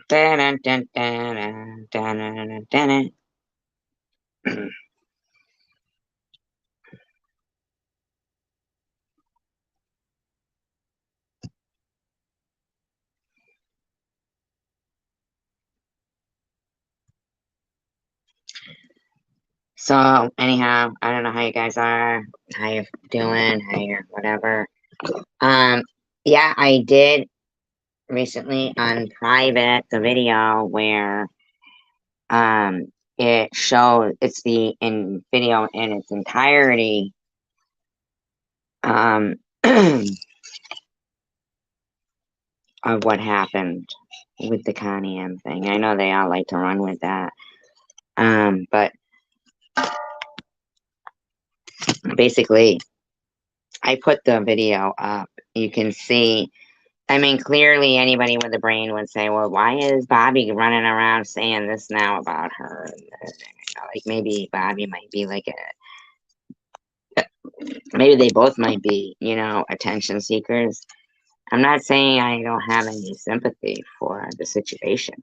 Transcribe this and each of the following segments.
Dun, dun, dun, dun, dun, dun, dun. So anyhow, I don't know how you guys are, how you're doing, how you're whatever. Um, yeah, I did recently on private the video where it shows it's the in video in its entirety um of what happened with the Connie M thing. I know they all like to run with that. But basically I put the video up. You can see, I mean, clearly anybody with a brain would say, well, why is Bobby running around saying this now about her? Like maybe Bobby might be like maybe they both might be, attention seekers. I'm not saying I don't have any sympathy for the situation.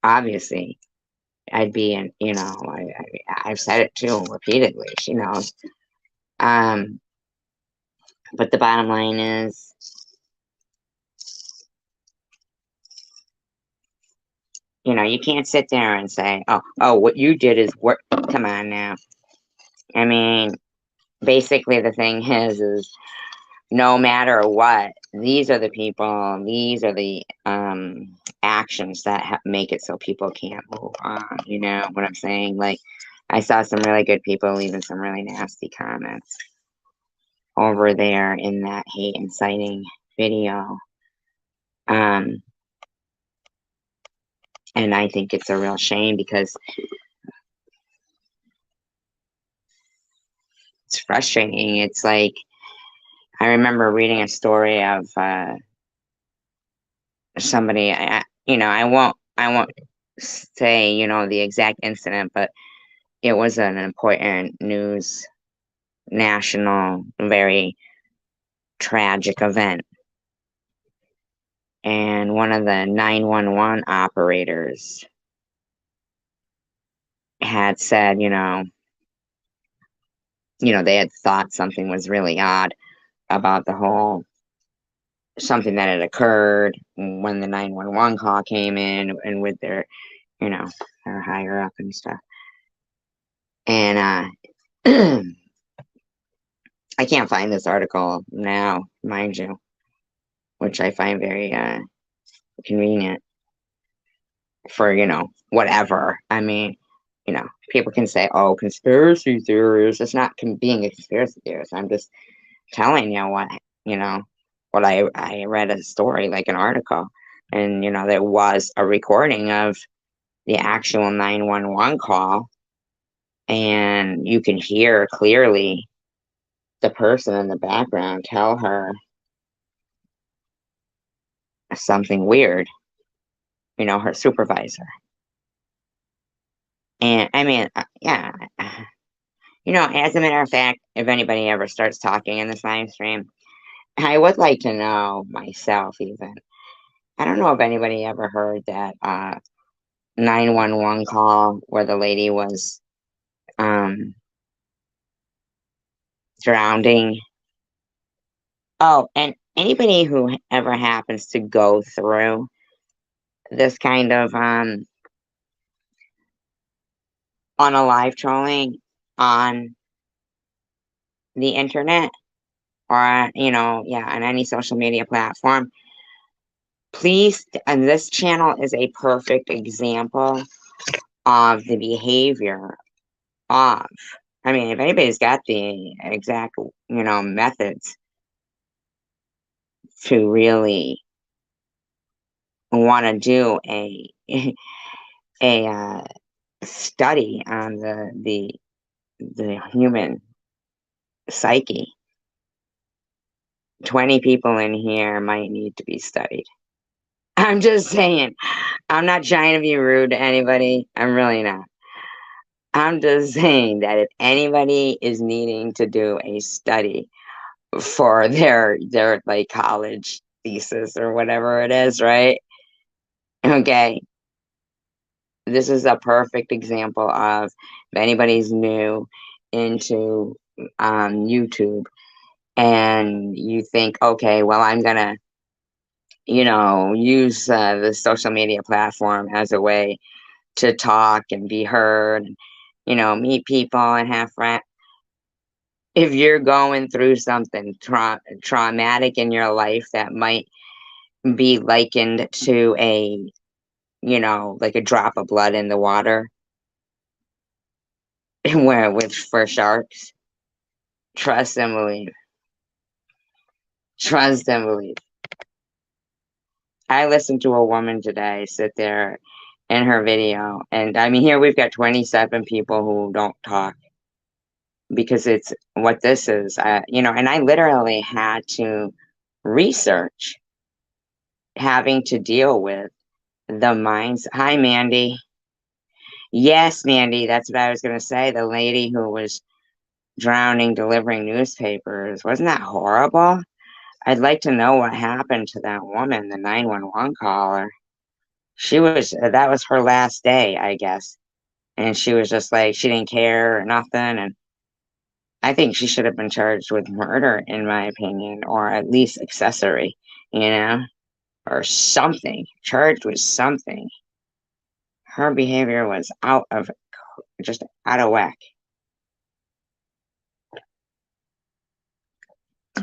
Obviously, I'd be in, I've said it too repeatedly. She knows. Um, but the bottom line is, you can't sit there and say, oh, what you did is work. Come on now. I mean, basically the thing is no matter what, these are the people, these are the actions that make it so people can't move on. You know what I'm saying? Like, I saw some really good people leaving some really nasty comments over there in that hate inciting video. Um, and I think it's a real shame because it's frustrating. It's like, I remember reading a story of somebody, I won't say, the exact incident, but it was an important news, national, very tragic event. And one of the 911 operators had said, they had thought something was really odd about the whole something that had occurred when the 911 call came in and with their, their higher up and stuff. And I can't find this article now, mind you, which I find very convenient for, whatever. I mean, people can say, oh, conspiracy theories. It's not being a conspiracy theorist. I'm just telling you what I read a story, like an article, and, there was a recording of the actual 911 call, and you can hear clearly the person in the background tell her something weird, her supervisor. And I mean, yeah, as a matter of fact, if anybody ever starts talking in this live stream, I would like to know myself even. I don't know if anybody ever heard that 911 call where the lady was drowning. Oh, and anybody who ever happens to go through this kind of on a live trolling on the internet or on any social media platform, please, and this channel is a perfect example of the behavior of, I mean, if anybody's got the exact methods to really want to do a study on the human psyche, 20 people in here might need to be studied. I'm just saying. I'm not trying to be rude to anybody. I'm really not. I'm just saying that if anybody is needing to do a study for their like college thesis or whatever it is, right? Okay. this is a perfect example of if anybody's new into YouTube and you think, okay, well, I'm gonna, use the social media platform as a way to talk and be heard, meet people and have friends. If you're going through something traumatic in your life that might be likened to like a drop of blood in the water, where with for sharks, trust and believe. Trust and believe. I listened to a woman today sit there in her video, and I mean, here we've got 27 people who don't talk because it's what this is, and I literally had to research having to deal with the minds. Hi, Mandy. Yes, Mandy, that's what I was going to say. The lady who was drowning delivering newspapers. Wasn't that horrible? I'd like to know what happened to that woman, the 911 caller. That was her last day, I guess. And she was just like, she didn't care or nothing. And I think she should have been charged with murder, in my opinion, or at least accessory, you know, or something, charged with something. Her behavior was just out of whack.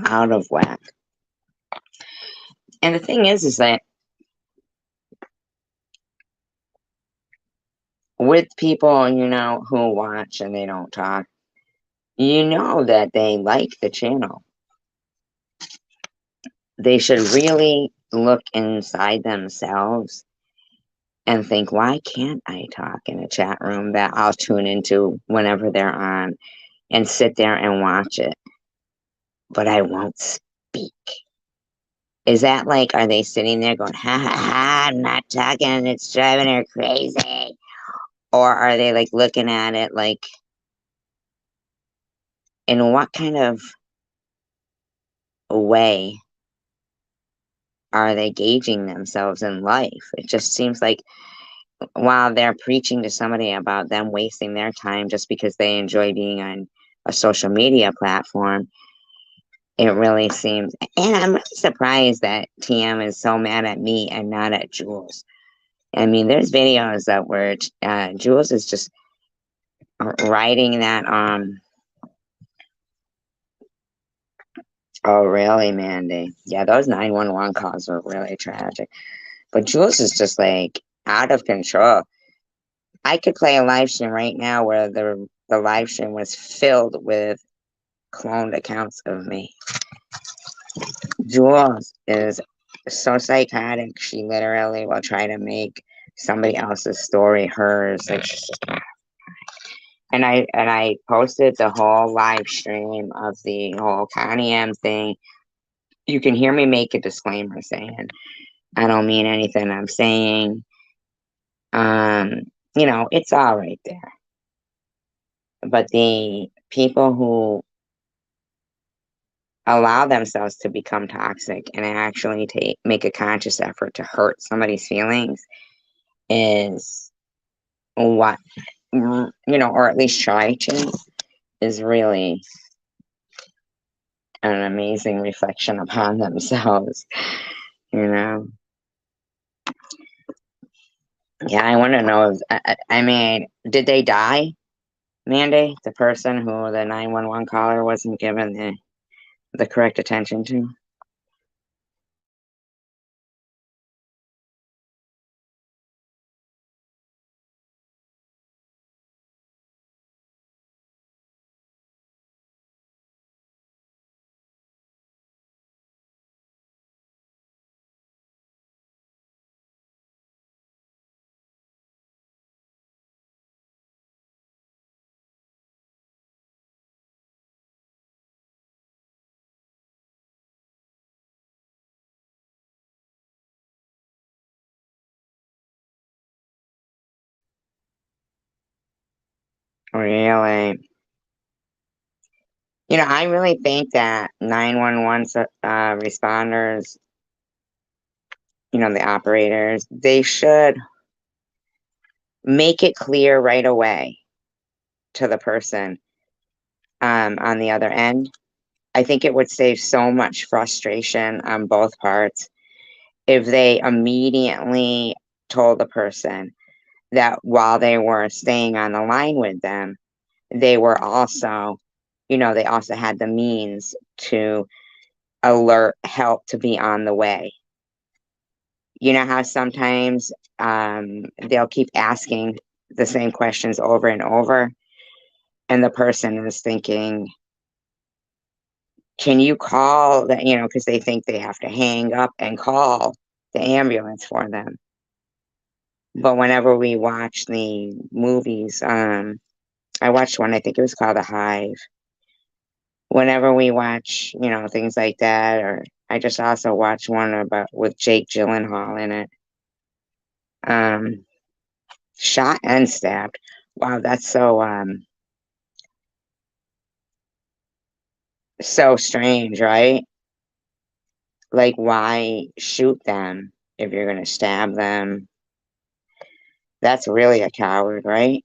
Out of whack. And the thing is that with people, who watch and they don't talk, that they like the channel. They should really look inside themselves and think, why can't I talk in a chat room that I'll tune into whenever they're on and sit there and watch it, but I won't speak? Is that like, are they sitting there going, ha ha ha, I'm not talking, it's driving her crazy? Or are they like looking at it like, in what kind of way are they gauging themselves in life? It just seems like while they're preaching to somebody about them wasting their time just because they enjoy being on a social media platform, it really seems. And I'm really surprised that TM is so mad at me and not at Jules. I mean, there's videos that where Jules is just writing that. Oh, really, Mandy? Yeah, those 911 calls were really tragic. But Jules is just like out of control. I could play a live stream right now where the live stream was filled with cloned accounts of me. Jules is so psychotic. She literally will try to make somebody else's story hers. Like, and I posted the whole live stream of the whole Connie M thing. You can hear me make a disclaimer saying I don't mean anything I'm saying. It's all right there. But the people who allow themselves to become toxic and actually make a conscious effort to hurt somebody's feelings is what, or at least try to, is really an amazing reflection upon themselves, you know. Yeah, I want to know if, I mean, did they die, Mandy? The person who the 911 caller wasn't given the correct attention to? Really? I really think that 911 responders, the operators, they should make it clear right away to the person on the other end. I think it would save so much frustration on both parts if they immediately told the person that while they were staying on the line with them, they were also, they also had the means to alert help to be on the way. You know how sometimes they'll keep asking the same questions over and over, and the person is thinking, can you call that, because they think they have to hang up and call the ambulance for them. But whenever we watch the movies, I watched one, I think it was called The Hive. Whenever we watch, things like that, or I just also watched one about with Jake Gyllenhaal in it. Um, Shot and stabbed. Wow, that's so strange, right? Like, why shoot them if you're gonna stab them? That's really a coward, right?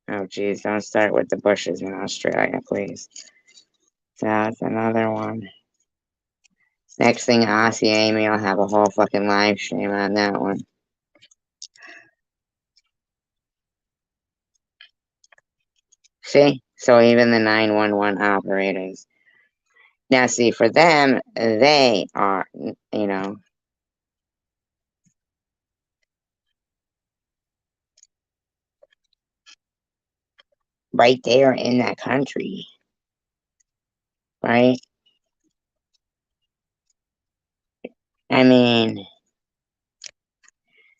Oh, geez, don't start with the bushes in Australia, please. That's another one. Next thing, Aussie Amy will have a whole fucking live stream on that one. See? So even the 911 operators. Now, see, for them, they are, right there in that country, right? I mean,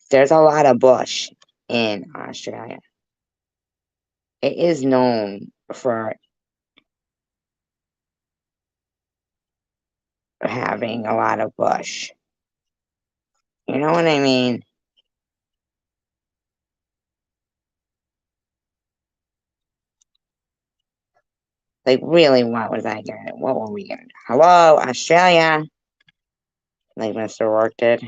there's a lot of bush in Australia. It is known for having a lot of bush. You know what I mean? Like, really, what was I doing? What were we gonna do? Hello, Australia? Like Mr. Rourke did.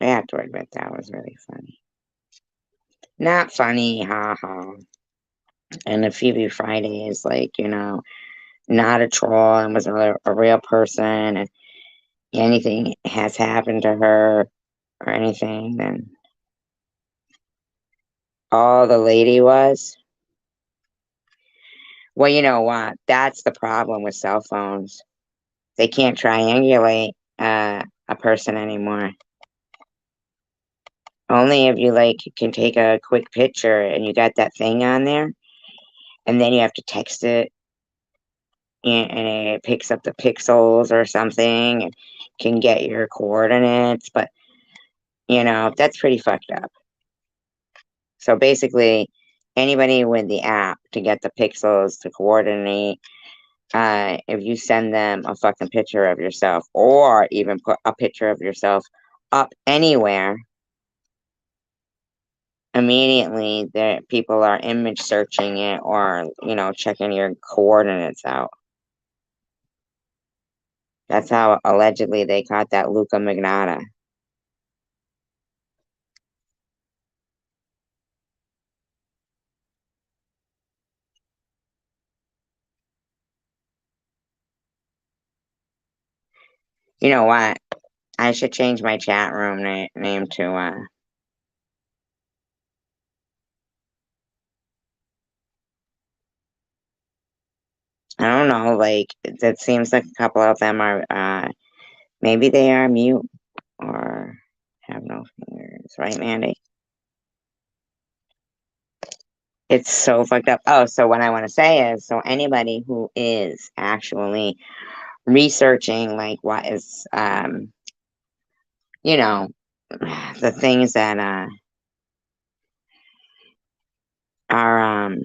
I have to admit that was really funny. Not funny, haha. And the Phoebe Friday is like, not a troll and was a real person, and anything has happened to her or anything, then all the lady was. Well, you know what? That's the problem with cell phones. They can't triangulate a person anymore. Only if you like can take a quick picture and you got that thing on there, and then you have to text it, and it picks up the pixels or something and can get your coordinates. But that's pretty fucked up. So basically, anybody with the app to get the pixels to coordinate, if you send them a fucking picture of yourself or even put a picture of yourself up anywhere, immediately the people are image searching it or, checking your coordinates out. That's how allegedly they caught that Luca Magnotta. You know what? I should change my chat room name to I don't know, like it seems like a couple of them are maybe they are mute or have no fingers, right, Mandy? It's so fucked up. Oh, so what I want to say is, so anybody who is actually researching like what is you know, the things that are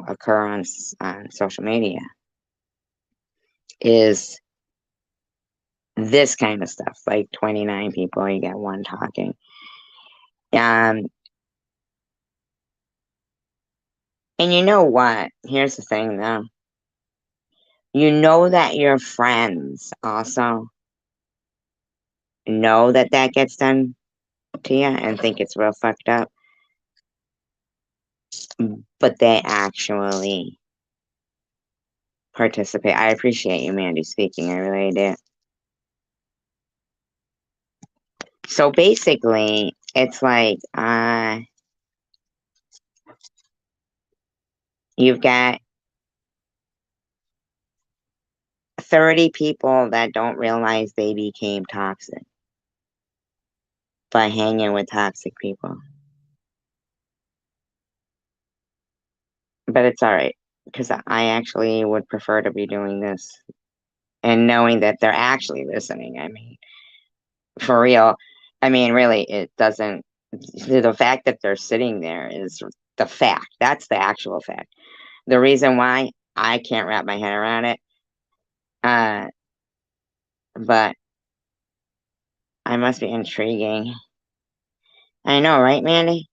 occur on social media is this kind of stuff, like 29 people, you get one talking. Um, and you know what? Here's the thing, though. You know that your friends also know that that gets done to you and think it's real fucked up, but they actually participate. I appreciate you, Mandy, speaking. I really do. So basically, it's like you've got 30 people that don't realize they became toxic by hanging with toxic people. But it's all right because I actually would prefer to be doing this and knowing that they're actually listening. I mean, for real. I mean, really, it doesn't. The fact that they're sitting there is the fact. That's the actual fact. The reason why I can't wrap my head around it, uh, but I must be intriguing. I know, right, Mandy?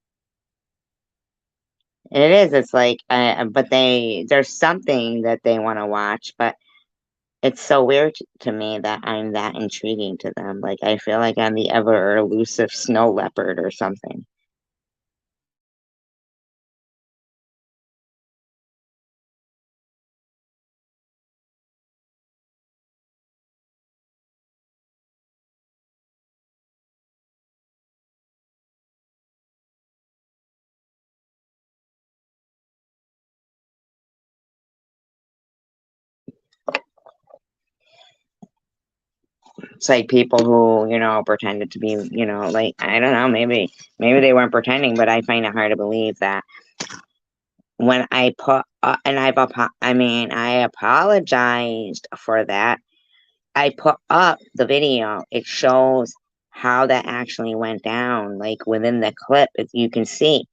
It is. It's like, but there's something that they want to watch, but it's so weird to me that I'm that intriguing to them. Like, I feel like I'm the ever elusive snow leopard or something. It's like people who, pretended to be, like, I don't know, maybe they weren't pretending, but I find it hard to believe that when I put, and I apologized for that. I put up the video. It shows how that actually went down. Like within the clip, you can see.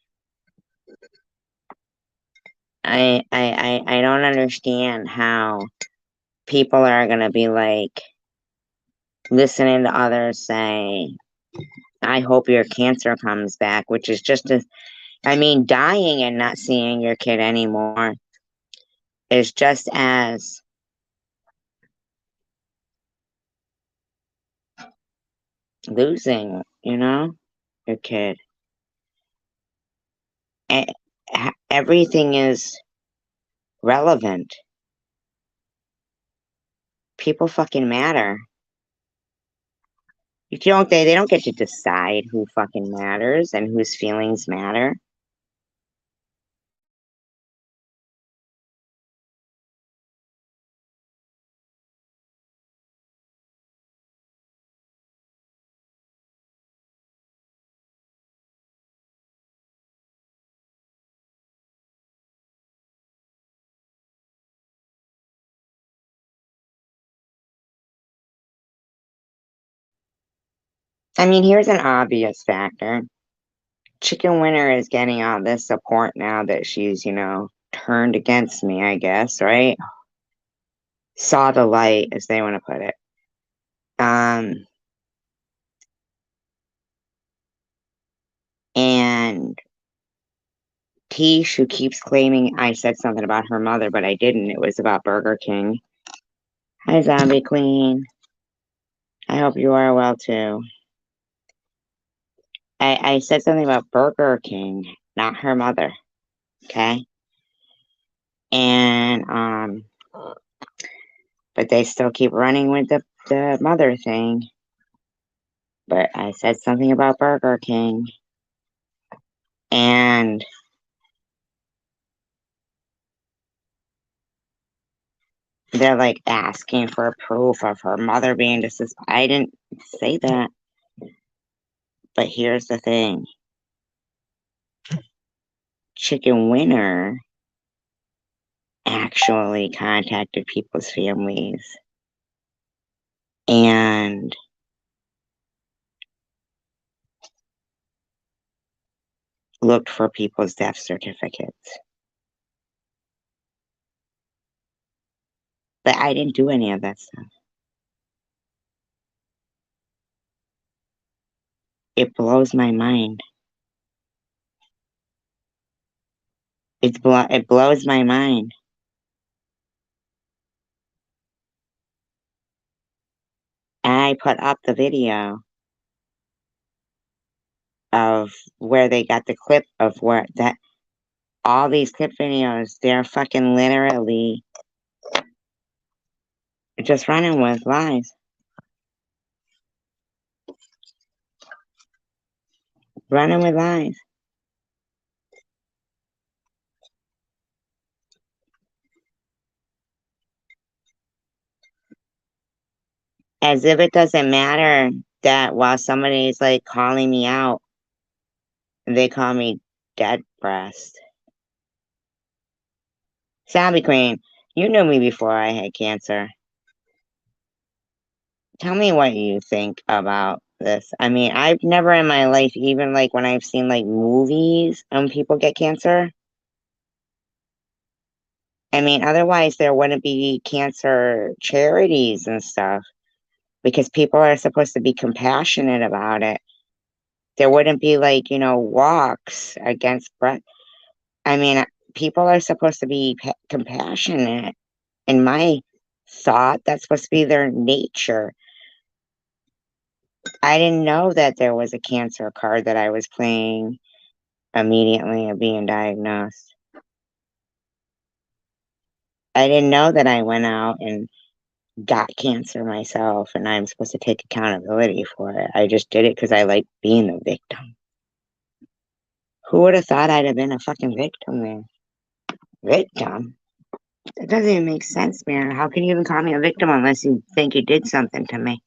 I don't understand how people are gonna be like listening to others say, "I hope your cancer comes back," which is just a. I mean, dying and not seeing your kid anymore is just as losing, your kid. E- Everything is relevant. People fucking matter. You don't they don't get to decide who fucking matters and whose feelings matter. I mean, here's an obvious factor. Chicken Winner is getting all this support now that she's, turned against me, I guess, right? Saw the light, as they want to put it. Um, and Tish, who keeps claiming I said something about her mother, but I didn't. It was about Burger King. Hi, Zombie Queen. I hope you are well too. I said something about Burger King, not her mother. Okay. And but they still keep running with the mother thing. But I said something about Burger King, and they're like asking for proof of her mother being deceased. I didn't say that. But here's the thing. Chicken Winner actually contacted people's families and looked for people's death certificates. But I didn't do any of that stuff. It blows my mind. It blows my mind. I put up the video of where they got the clip of where that all these clip videos, they're fucking literally just running with lies. Running with lies. As if it doesn't matter that while somebody's like calling me out, they call me dead breast. Zombie Queen, you knew me before I had cancer. Tell me what you think about this. I mean, I've never in my life, even like when I've seen like movies people get cancer. I mean, otherwise there wouldn't be cancer charities and stuff because people are supposed to be compassionate about it. There wouldn't be like, walks against breast. I mean, people are supposed to be compassionate. In my thought, that's supposed to be their nature. I didn't know that there was a cancer card that I was playing immediately of being diagnosed. I didn't know that I went out and got cancer myself and I'm supposed to take accountability for it. I just did it because I like being the victim. Who would have thought I'd have been a fucking victim there? Victim? It doesn't even make sense, man. How can you even call me a victim unless you think you did something to me?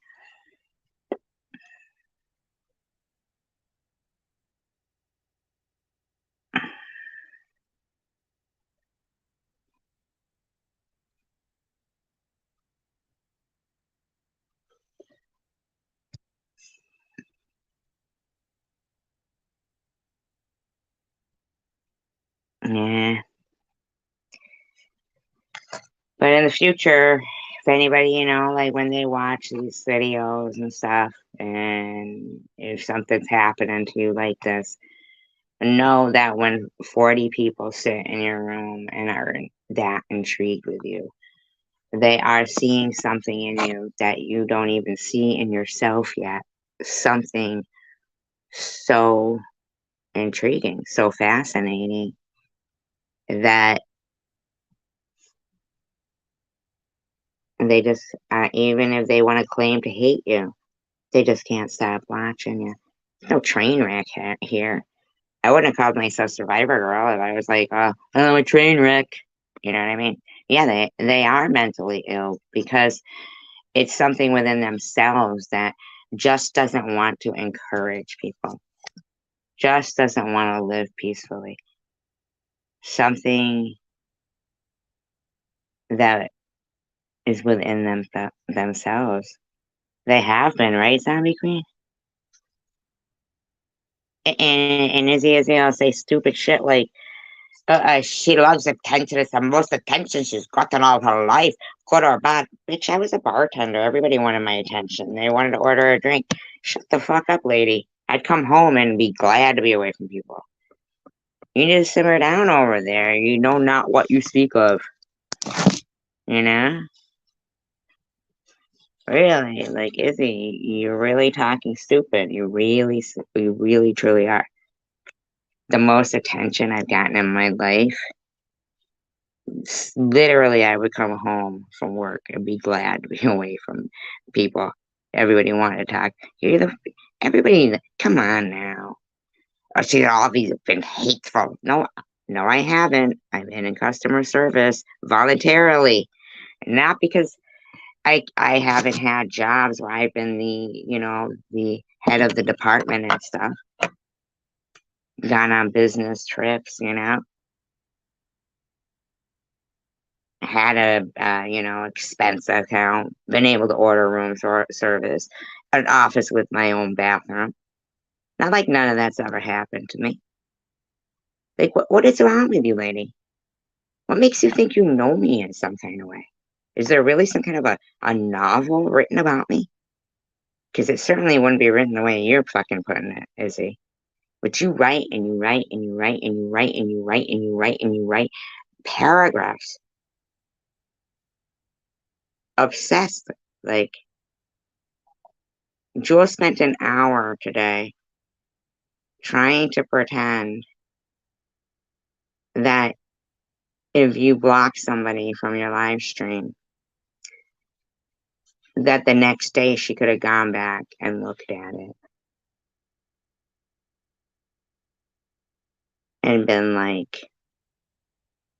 Yeah. But in the future, if anybody, like when they watch these videos and stuff, and if something's happening to you like this, know that when 40 people sit in your room and are that intrigued with you, they are seeing something in you that you don't even see in yourself yet. Something so intriguing, so fascinating that they just, even if they want to claim to hate you, they just can't stop watching you. There's no train wreck here. I wouldn't have called myself Survivor Girl if I was like, oh, I'm a train wreck. You know what I mean? Yeah, they are mentally ill because it's something within themselves that just doesn't want to encourage people, just doesn't want to live peacefully. Something that is within themselves. They have been, right, Zombie Queen? And Izzy will say stupid shit like, she loves attention. It's the most attention she's gotten all her life, good or bad. Bitch, I was a bartender. Everybody wanted my attention. They wanted to order a drink. Shut the fuck up, lady. I'd come home and be glad to be away from people. You need to simmer down over there. You know not what you speak of. You know? Really, like Izzy, you're really talking stupid. You really, truly are. The most attention I've gotten in my life. Literally, I would come home from work and be glad to be away from people. Everybody wanted to talk. Everybody. Come on now. Oh, see, all these have been hateful. No, no, I haven't. I've been in customer service voluntarily, not because I haven't had jobs where I've been the head of the department and stuff. Gone on business trips, had a expense account, been able to order room service, an office with my own bathroom. Not like none of that's ever happened to me. Like what is wrong with you, lady? What makes you think you know me in some kind of way? Is there really some kind of a novel written about me? Because it certainly wouldn't be written the way you're fucking putting it, is he? But you write and you write and you write and you write and you write and you write and you write paragraphs. Obsessed. Like, Jules spent an hour today trying to pretend that if you block somebody from your live stream, that the next day she could have gone back and looked at it and been like,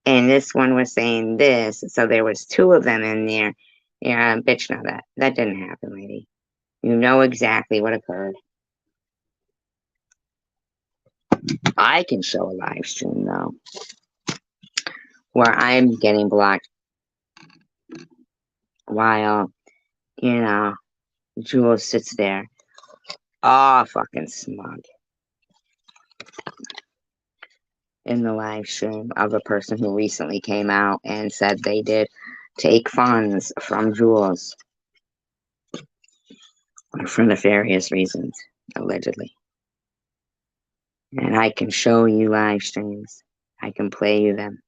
and this one was saying this, so there was two of them in there. Yeah, bitch, no, that didn't happen, lady. You know exactly what occurred. I can show a live stream though, where I'm getting blocked while, you know, Jules sits there, all fucking smug in the live stream of a person who recently came out and said they did take funds from Jules for nefarious reasons, allegedly. And I can show you live streams. I can play you them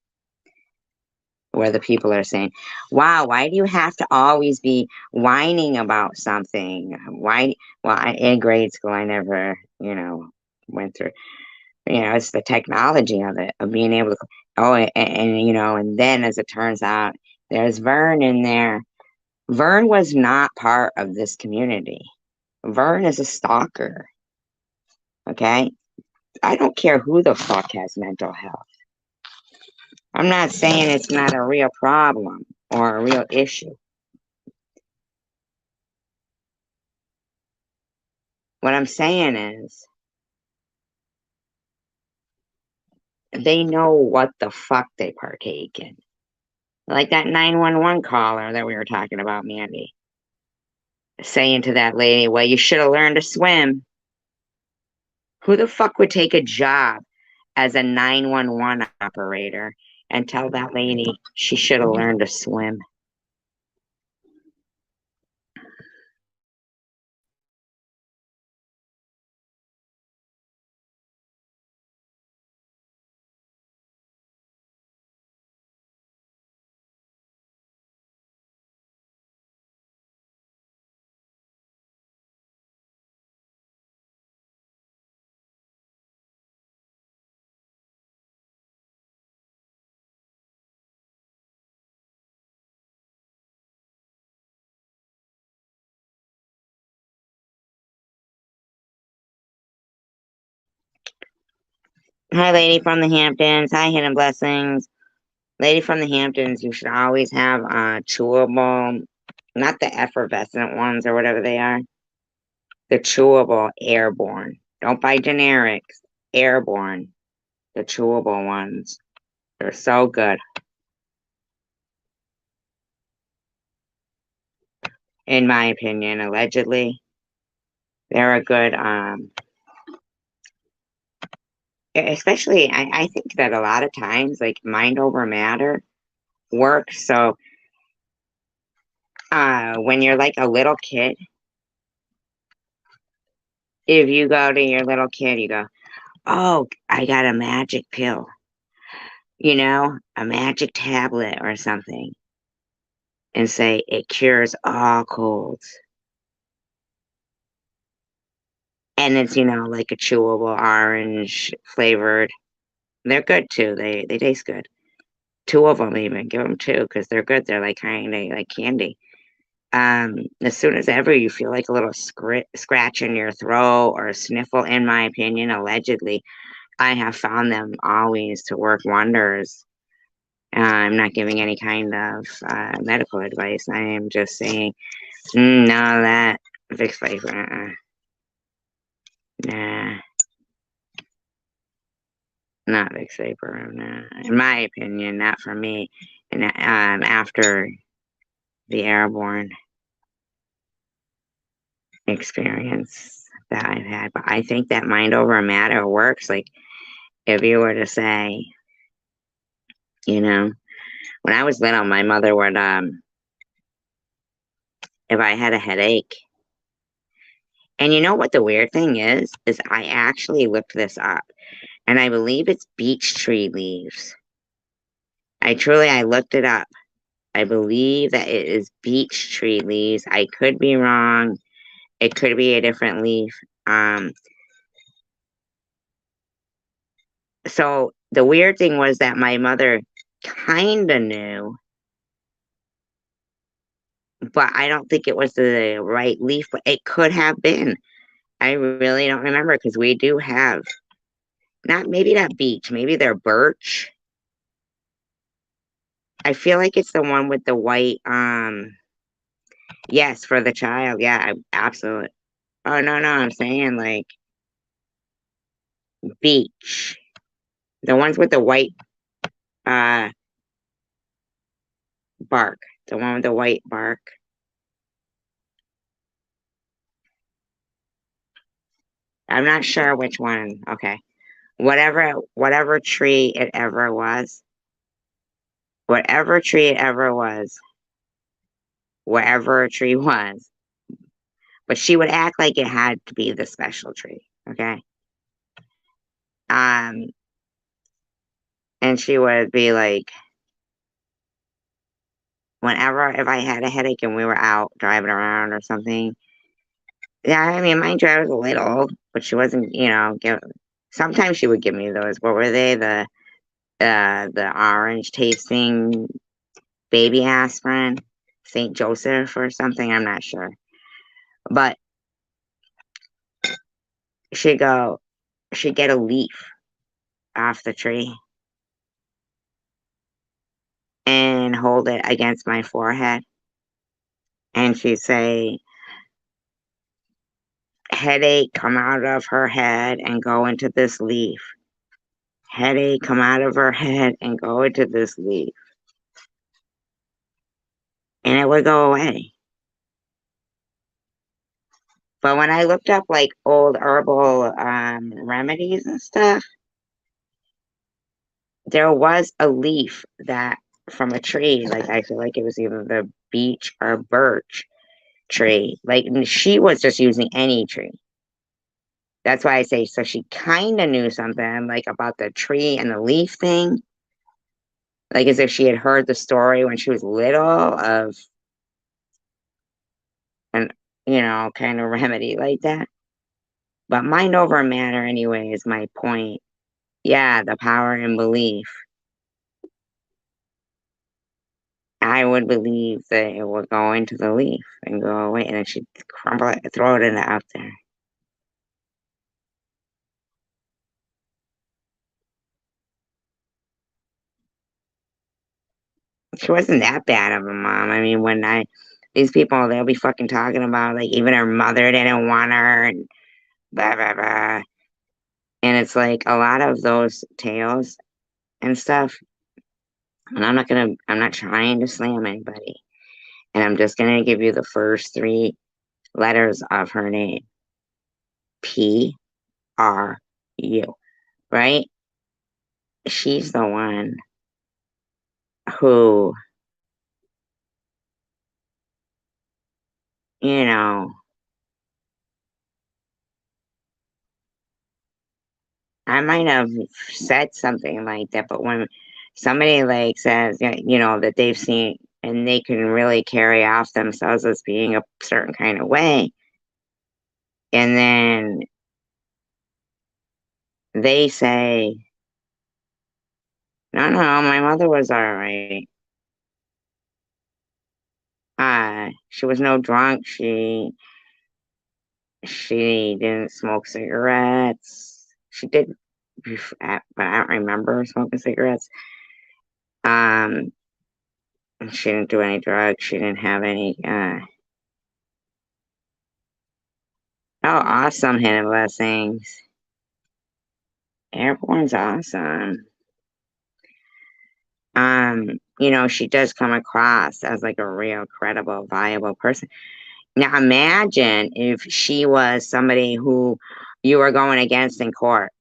where the people are saying, wow, why do you have to always be whining about something? Why? Well, in grade school, I never, went through, it's the technology of it, of being able to, oh, and then as it turns out, there's Vern in there. Vern was not part of this community. Vern is a stalker. Okay? I don't care who the fuck has mental health. I'm not saying it's not a real problem or a real issue. What I'm saying is they know what the fuck they partake in. Like that 911 caller that we were talking about, Mandy, saying to that lady, well, you should have learned to swim. Who the fuck would take a job as a 911 operator and tell that lady she should have learned to swim? Hi, lady from the Hamptons. Hi, Hidden Blessings. Lady from the Hamptons, you should always have chewable, not the effervescent ones or whatever they are. The chewable airborne. Don't buy generics. Airborne. The chewable ones. They're so good. In my opinion, allegedly. They're a good, especially, I think that a lot of times, like, mind over matter works. So, when you're like a little kid, if you go to your little kid, you go, oh, I got a magic pill, a magic tablet or something, and say it cures all colds. And it's, like a chewable orange flavored. They're good too. They taste good. Two of them even. Give them two because they're good. They're like kind of like candy. As soon as ever you feel like a little scratch in your throat or a sniffle, in my opinion, allegedly, I have found them always to work wonders. I'm not giving any kind of medical advice. I am just saying, no, that Vicks Vapor, nah, not Vicks Vapor, nah. In my opinion, not for me. And after the airborne experience that I've had, but I think that mind over matter works. Like if you were to say, when I was little, my mother would, if I had a headache, And you know what the weird thing is? Is I actually looked this up, and I believe it's beech tree leaves. I looked it up. I believe that it is beech tree leaves. I could be wrong. It could be a different leaf. Um, so the weird thing was that my mother kinda knew, but I don't think it was the right leaf, but it could have been. I really don't remember because we do have not maybe not beech, maybe they're birch. I feel like it's the one with the white, yes, for the child. Yeah, absolutely. Oh, no, no, I'm saying like beech. The ones with the white uh bark. The one with the white bark. I'm not sure which one. Okay. Whatever tree it ever was. Whatever tree it ever was. Wherever a tree was. But she would act like it had to be the special tree. Okay. Um, and she would be like, whenever if I had a headache and we were out driving around or something. Yeah, I mean, mind you, I was little, but she wasn't, sometimes she would give me those. What were they? The orange tasting baby aspirin, St. Joseph or something. I'm not sure. But she'd go, she'd get a leaf off the tree and hold it against my forehead. And she'd say, headache, come out of her head and go into this leaf. Headache, come out of her head and go into this leaf. And it would go away. But when I looked up like old herbal remedies and stuff, there was a leaf that from a tree, like I feel like it was either the beech or birch tree. Like she was just using any tree. That's why I say so she kind of knew something like about the tree and the leaf thing. Like as if she had heard the story when she was little of an kind of remedy like that. But mind over matter anyway is my point. Yeah, the power in belief. I would believe that it would go into the leaf and go away, and then she'd crumble it, throw it in the out there. She wasn't that bad of a mom. I mean, these people, they'll be fucking talking about like even her mother didn't want her and blah blah blah. And it's like a lot of those tales and stuff. And I'm not trying to slam anybody. And I'm just gonna give you the first three letters of her name. P-R-U. Right? She's the one who, you know, I might have said something like that, but when somebody like says, that they've seen and they can really carry off themselves as being a certain kind of way, and then they say, no, no, my mother was all right. She was no drunk. She didn't smoke cigarettes. She did, but I don't remember smoking cigarettes. Um, she didn't do any drugs. She didn't have any. Oh, awesome, hidden blessings. Airborne's awesome. She does come across as like a real credible, viable person. Now imagine if she was somebody who you were going against in court,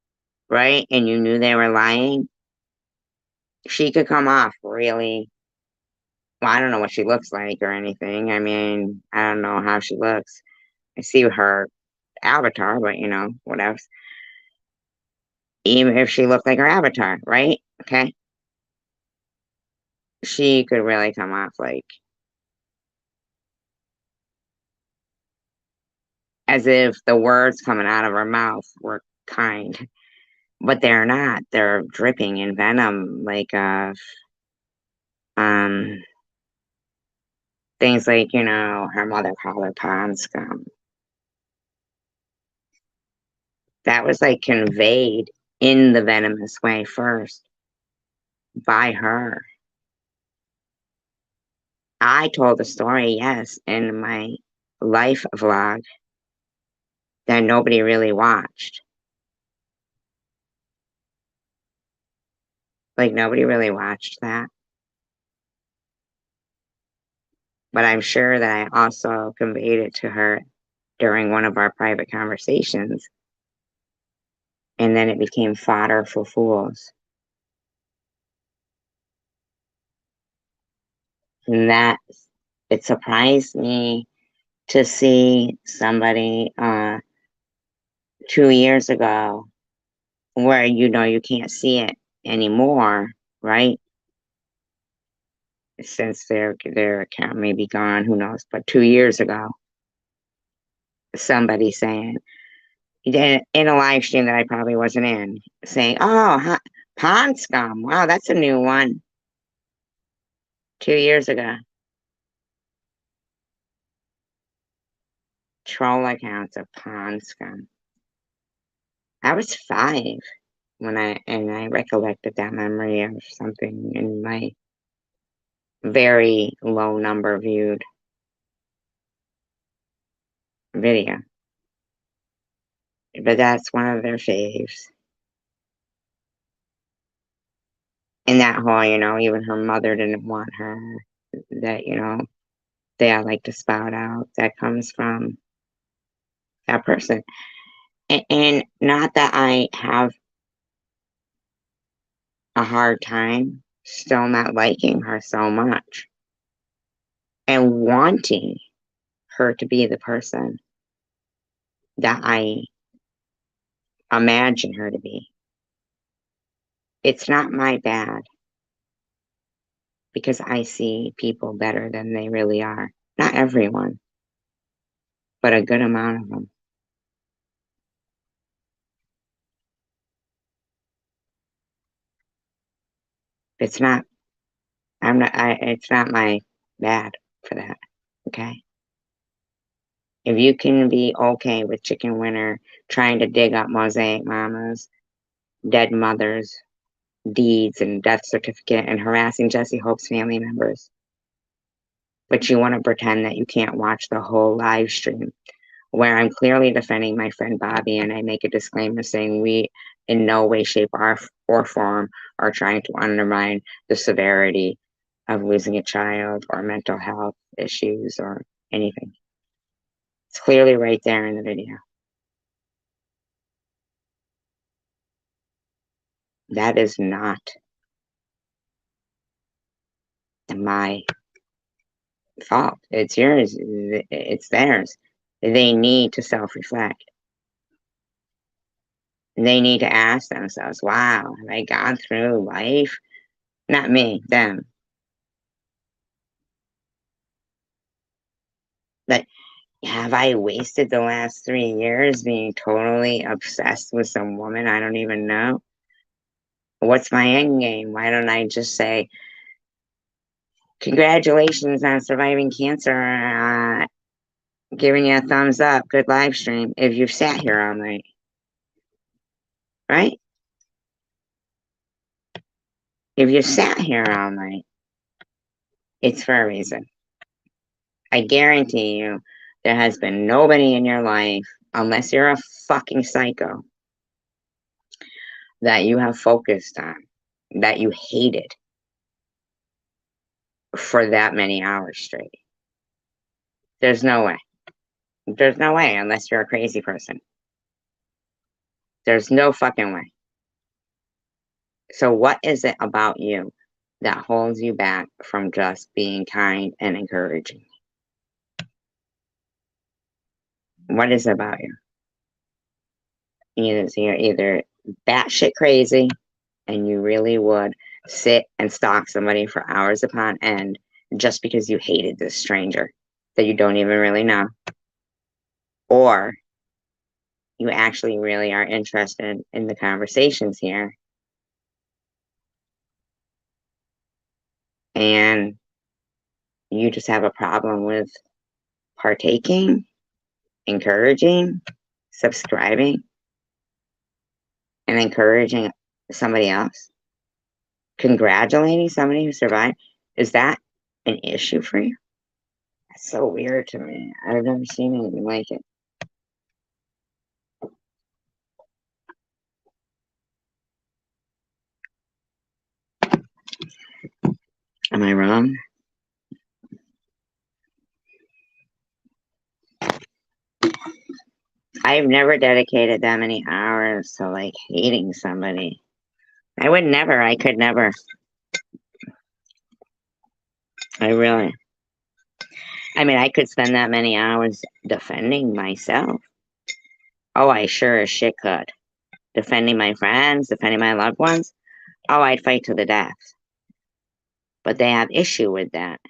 right? And you knew they were lying. She could come off really, well, I don't know what she looks like or anything. I mean, I don't know how she looks. I see her. avatar, but you know, whatever. Even if she looked like her avatar, right? Okay. She could really come off like as if the words coming out of her mouth were kind, but they're not. They're dripping in venom, like um things like, you know, her mother called her pond scum. That was like conveyed in the venomous way first by her. I told the story, yes, in my life vlog that nobody really watched. Like, nobody really watched that. But I'm sure that I also conveyed it to her during one of our private conversations. And then it became fodder for fools. And that it surprised me to see somebody 2 years ago where you know you can't see it anymore, right? Since their account may be gone, who knows? But 2 years ago, somebody saying in a live stream that I probably wasn't in, saying, "Oh, pond scum! Wow, that's a new one." 2 years ago, troll accounts of pond scum. I was 5 when I recollected that memory of something in my very low number viewed video. But that's one of their faves. And that whole, you know, even her mother didn't want her, that, you know, they all like to spout out, that comes from that person. And not that I have a hard time still not liking her so much and wanting her to be the person that I imagine her to be. It's not my bad because I see people better than they really are. Not everyone, but a good amount of them. It's not, it's not my bad for that. Okay. If you can be okay with Chicken Winter trying to dig up Mosaic Mama's dead mother's deeds and death certificate and harassing Jesse Hope's family members, but you want to pretend that you can't watch the whole live stream where I'm clearly defending my friend Bobby and I make a disclaimer saying we in no way, shape, or form are trying to undermine the severity of losing a child or mental health issues or anything. It's clearly right there in the video. That is not my fault. It's yours. It's theirs. They need to self-reflect. They need to ask themselves, wow, have I gone through life? Not me, them. But have I wasted the last 3 years being totally obsessed with some woman I don't even know? What's my end game? Why don't I just say, congratulations on surviving cancer, giving you a thumbs up, good live stream, if you've sat here all night, right? If you sat here all night, it's for a reason. I guarantee you, there has been nobody in your life, unless you're a fucking psycho, that you have focused on, that you hated for that many hours straight. There's no way. There's no way unless you're a crazy person. There's no fucking way. So what is it about you that holds you back from just being kind and encouraging? What is it about you? you're either batshit crazy and you really would sit and stalk somebody for hours upon end just because you hated this stranger that you don't even really know, or you actually really are interested in the conversations here and you just have a problem with partaking, encouraging, subscribing, and encouraging somebody else, congratulating somebody who survived. Is that an issue for you? That's so weird to me. I've never seen anything like it. Am I wrong? I've never dedicated that many hours to like hating somebody. I would never. I could never. I really. I mean, I could spend that many hours defending myself. Oh, I sure as shit could. Defending my friends, defending my loved ones. Oh, I'd fight to the death. But they have issue with that.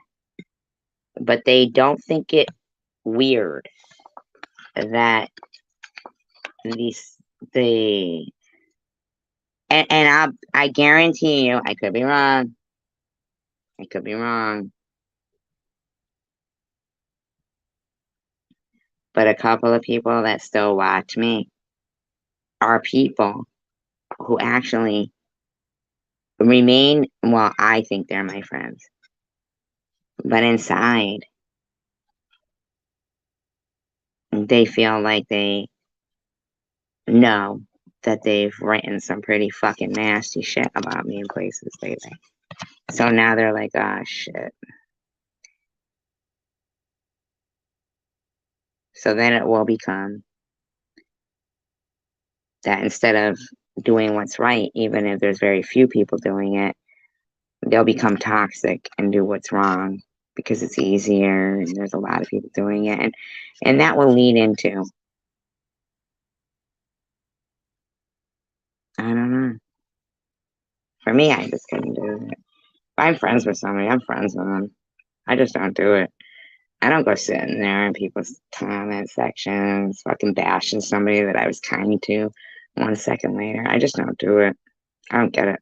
But they don't think it weird that the and I guarantee you, I could be wrong. I could be wrong. But a couple of people that still watch me are people who actually remain, well, I think they're my friends. But inside, they feel like they know that they've written some pretty fucking nasty shit about me in places lately. So now they're like, oh shit. So then it will become that instead of doing what's right, even if there's very few people doing it, they'll become toxic and do what's wrong because it's easier and there's a lot of people doing it. And that will lead into, I don't know. For me, I just couldn't do it. If I'm friends with somebody, I'm friends with them. I just don't do it. I don't go sitting there in people's comment sections, fucking bashing somebody that I was kind to 1 second later. I just don't do it. I don't get it.